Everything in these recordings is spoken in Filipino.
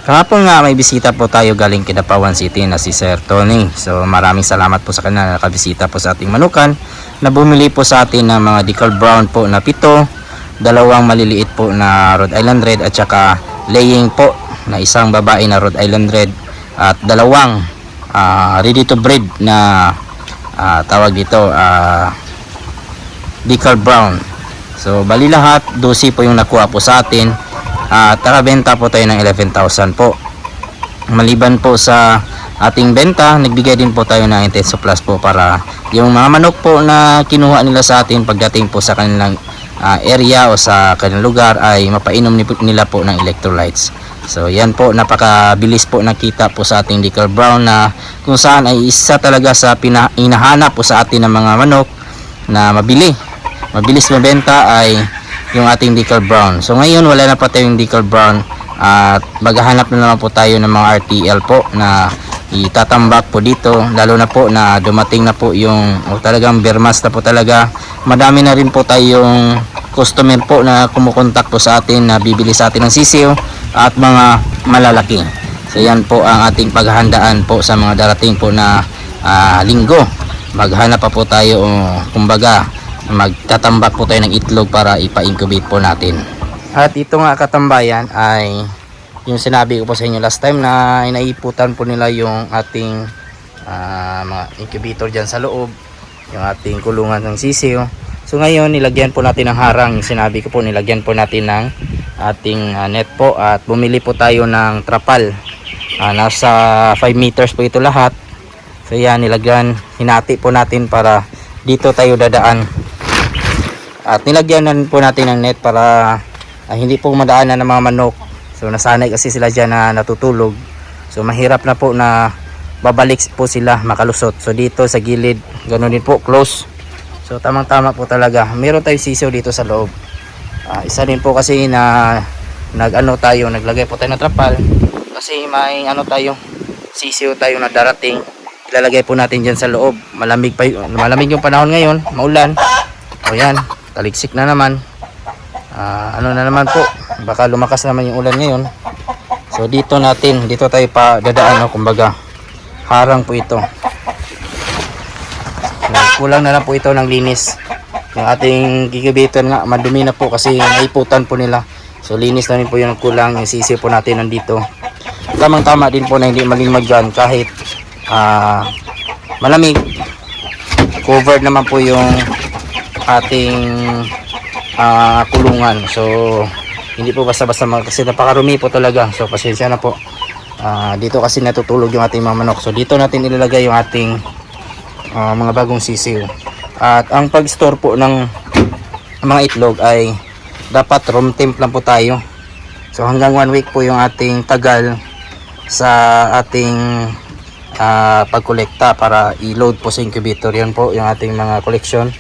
Kahapon nga may bisita po tayo galing Kidapawan City na si Sir Tony. So maraming salamat po sa kanya na nakabisita po sa ating manukan na bumili po sa atin ng mga decal brown po na 7, dalawang maliliit po na Rhode Island Red at saka laying po na isang babae na Rhode Island Red at dalawang ready to breed na tawag dito decal brown. So bali lahat 12 po yung nakuha po sa atin. Nakabenta po tayo ng 11,000 po. Maliban po sa ating benta, nagbigay din po tayo ng Intenso Plus po para yung mga manok po na kinuha nila sa atin pagdating po sa kanilang area o sa kanilang lugar ay mapainom nila po ng electrolytes. So yan po, napakabilis po nakita po sa ating decal brown na kung saan ay isa talaga sa hinahanap po sa atin ng mga manok na mabilis mabenta ay yung ating decal brown. So ngayon wala na pa tayong decal brown at maghahanap na naman po tayo ng mga RTL po na itatambak po dito, lalo na po na dumating na po yung talagang bermas na po talaga. Madami na rin po tayong customer po na kumukontak po sa atin na bibili sa atin ng sisiw at mga malalaki. So yan po ang ating paghahandaan po sa mga darating po na linggo. Maghanap pa po tayo kumbaga magtatambak po tayo ng itlog para ipa-incubate po natin. At ito nga katambayan ay yung sinabi ko po sa inyo last time na inaiputan po nila yung ating mga incubator dyan sa loob, yung ating kulungan ng sisiw. So ngayon nilagyan po natin ng harang, yung sinabi ko po nilagyan po natin ng ating net po at bumili po tayo ng trapal. Nasa 5 meters po ito lahat. So yan, hinati po natin para dito tayo dadaan. At nilagyan na po natin ng net para hindi po madaanan ng mga manok. So nasanay kasi sila dyan na natutulog. So mahirap na po na babalik po sila makalusot. So dito sa gilid, ganoon din po, close. So tamang tama po talaga. Meron tayong sisiw dito sa loob. Isa din po kasi na naglagay po tayo ng trapal. Kasi may sisiw tayo na darating. Ilalagay po natin dyan sa loob. Malamig yung panahon ngayon, maulan. O yan, taliksik na naman. Na naman po, baka lumakas naman yung ulan ngayon. So dito tayo pa dadaan, kumbaga harang po ito. Kulang na lang po ito ng linis. Yung ating incubator nga madumi na po kasi naiputan po nila. So linis na rin po yung kulang. Yung sisiw po natin nandito. Tamang tama din po na hindi malimag dyan kahit malamig. Covered naman po yung ating kulungan. So hindi po basta-basta kasi napakarumi po talaga. So pasensya na po. Dito kasi natutulog yung ating mga manok. So dito natin ilalagay yung ating mga bagong sisiw. At ang pag-store po ng mga itlog ay dapat room temp lang po tayo. So hanggang 1 week po yung ating tagal sa ating pagkolekta para i-load po sa incubator. Yan po yung ating mga collection.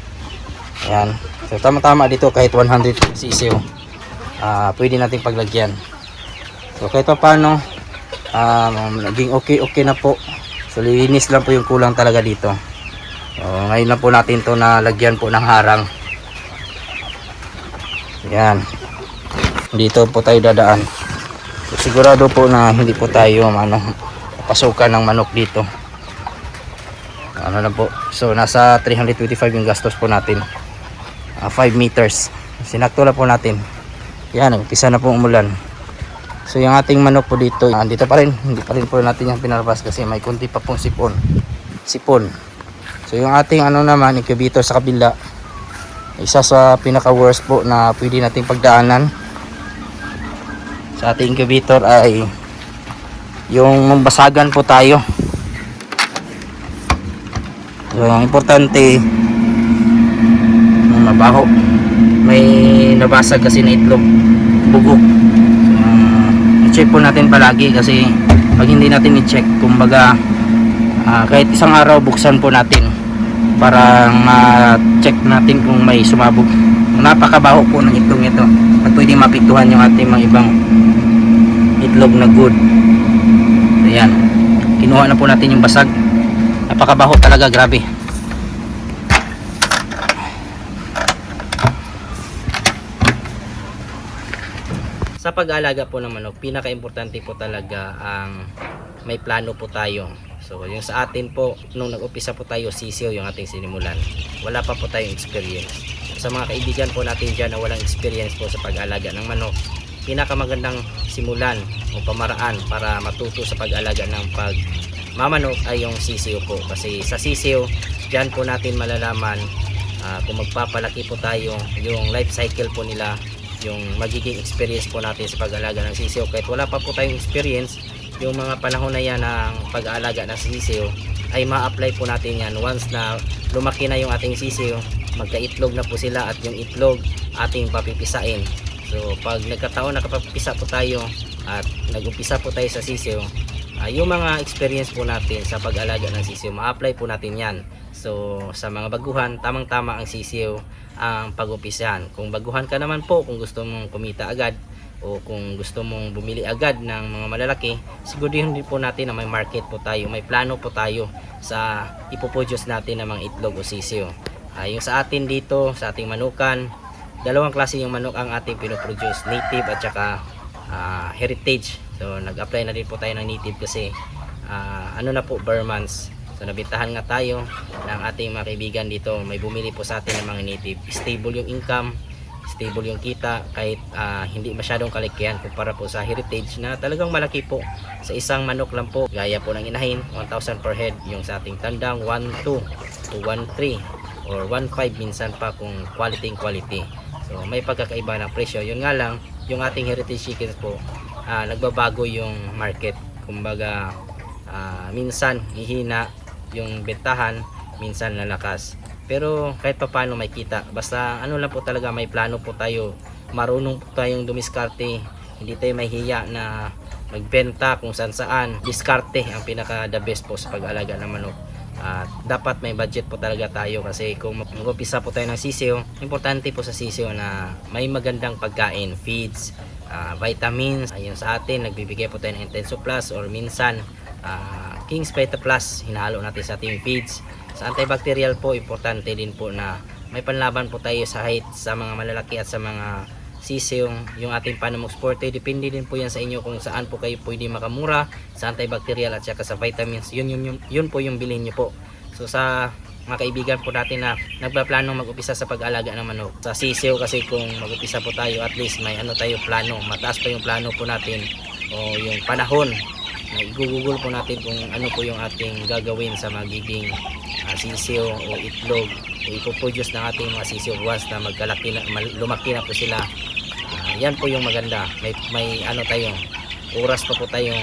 Ayan. So tama-tama dito kahit 100 sisiw pwede natin paglagyan. So kahit pa paano naging okay na po. So linis lang po yung kulang talaga dito. So ngayon lang po natin to na lagyan po ng harang. Ayan. Dito po tayo dadaan. So, sigurado po na hindi po tayo pasukan ng manok dito. Lang po. So nasa 325 yung gastos po natin. 5 meters. Sinakto na po natin. Yan, umpisa na po umulan. So yung ating manok po dito, dito pa rin. Hindi pa rin po natin yung pinarabas kasi may kunti pa pong sipon. So yung ating naman, incubator sa kabila, isa sa pinaka worst po na pwede nating pagdaanan sa ating incubator ay yung mambasagan po tayo. So ang importante mabaho, may nabasag kasi na itlog, bugok. I-check po natin palagi kasi pag hindi natin i-check, kumbaga kahit isang araw buksan po natin para ma-check natin kung may sumabog. Napakabaho po ng itlog ito at pwedeng mapiktuhan yung ating mga ibang itlog na good. Ayan, kinuha na po natin yung basag. Napakabaho talaga, grabe. Sa pag-aalaga po ng manok, pinaka-importante po talaga ang may plano po tayo. So yung sa atin po, nung nag-umpisa po tayo, sisiw yung ating sinimulan. Wala pa po tayong experience. Sa mga kaibigan po natin dyan na walang experience po sa pag-aalaga ng manok, pinakamagandang simulan o pamaraan para matuto sa pag-aalaga ng pagmamanok ay yung sisiw po. Kasi sa sisiw, dyan po natin malalaman kung magpapalaki po tayo, yung life cycle po nila, yung magiging experience po natin sa pag-aalaga ng sisiw. Kahit wala pa po tayong experience, yung mga panahon na yan ng pag-aalaga ng sisiw ay ma-apply po natin yan once na lumaki na yung ating sisiw, magka-itlog na po sila at yung itlog ating papipisain. So pag nagkataon nakapapisa po tayo at nag-umpisa po tayo sa sisiw, yung mga experience po natin sa pag-alaga ng sisiw, ma-apply po natin yan. So sa mga baguhan, tamang-tama ang sisiw ang pag-umpisahan. Kung baguhan ka naman po, kung gusto mong kumita agad o kung gusto mong bumili agad ng mga malalaki, siguraduhin din po natin na may market po tayo, may plano po tayo sa ipoproduce natin ng mga itlog o sisiw. Yung sa atin dito, sa ating manukan, dalawang klase yung manok ang ating pinoproduce, native at saka heritage. So nag-apply na din po tayo ng native kasi ano na po, Burmans. So nabitahan nga tayo ng ating mga kaibigan dito, may bumili po sa atin ng mga native. Stable yung income, stable yung kita, kahit hindi masyadong kalikihan kumpara po sa heritage na talagang malaki po. Sa isang manok lang po, gaya po ng inahin, 1,000 per head. Yung sa ating tandang, 1,2 to 1,3 or 1,5 minsan pa kung quality. So may pagkakaiba ng presyo. Yun nga lang, yung ating heritage chickens po, nagbabago yung market. Kumbaga minsan hihina yung bentahan, minsan lalakas. Pero kahit pa paano may kita, basta ano lang po talaga, may plano po tayo, marunong po tayong dumiskarte, hindi tayo mahihiya na magbenta kung saan. Diskarte ang pinaka the best po sa pag-alaga ng manok. Dapat may budget po talaga tayo kasi kung mag-umpisa po tayo ng sisiw, importante po sa sisiw na may magandang pagkain, feeds, vitamins. Ayun sa atin, nagbibigay po tayo ng Intenso Plus or minsan King's Beta Plus, hinahalo natin sa ating feeds. Sa antibacterial po, importante din po na may panlaban po tayo sa height sa mga malalaki at sa mga sisiw. Yung ating Panamux Forte, depende din po yan sa inyo kung saan po kayo pwede makamura sa antibacterial at saka sa vitamins. Yun po yung bilhin nyo po. So sa mga kaibigan po natin na nagpaplano mag-upisa sa pag-alaga ng manok, sa sisiw kasi kung mag-upisa po tayo, at least may tayo plano, mataas pa yung plano po natin o yung panahon na i-google po natin kung ano po yung ating gagawin sa magiging sisiw o itlog o ipoproduce ng ating mga sisiw once na lumaki na po sila. Yan po yung maganda, may tayo, oras pa po tayo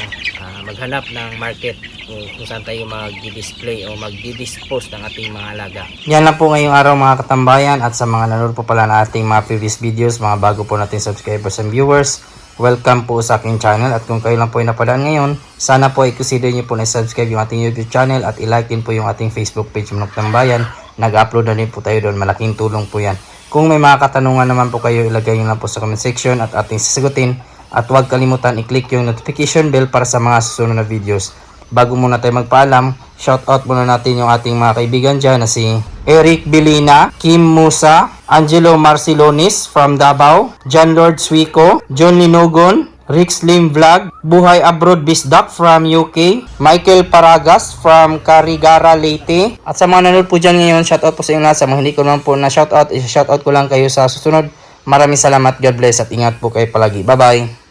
maghanap ng market kung saan tayo mag-display o mag-dispose ng ating mga alaga. Yan lang po ngayong araw mga katambayan, at sa mga nanonood po pala na ating mga previous videos, mga bago po natin subscribers and viewers, welcome po sa aking channel. At kung kayo lang po ay napadaan ngayon, sana po ay consider nyo po na subscribe yung ating YouTube channel at i-like din po yung ating Facebook page Manok Tambayan. Nag-upload na din po tayo doon, malaking tulong po yan. Kung may mga katanungan naman po kayo, ilagay nyo lang po sa comment section at ating sasagutin. At huwag kalimutan i-click yung notification bell para sa mga susunod na videos. Bago muna tayo magpaalam, shoutout muna natin yung ating mga kaibigan dyan na si Eric Bilina, Kim Musa, Angelo Marcilonis from Davao, John Lord Suico, John Linogon, Rick Slim Vlog, Buhay Abroad Bisdak from UK, Michael Paragas from Carigara, Leyte. At sa mga nanonood po dyan ngayon, shoutout po sa inyo lahat. Sa mga hindi ko naman po na shoutout, shoutout ko lang kayo sa susunod. Maraming salamat, God bless at ingat po kayo palagi. Bye bye.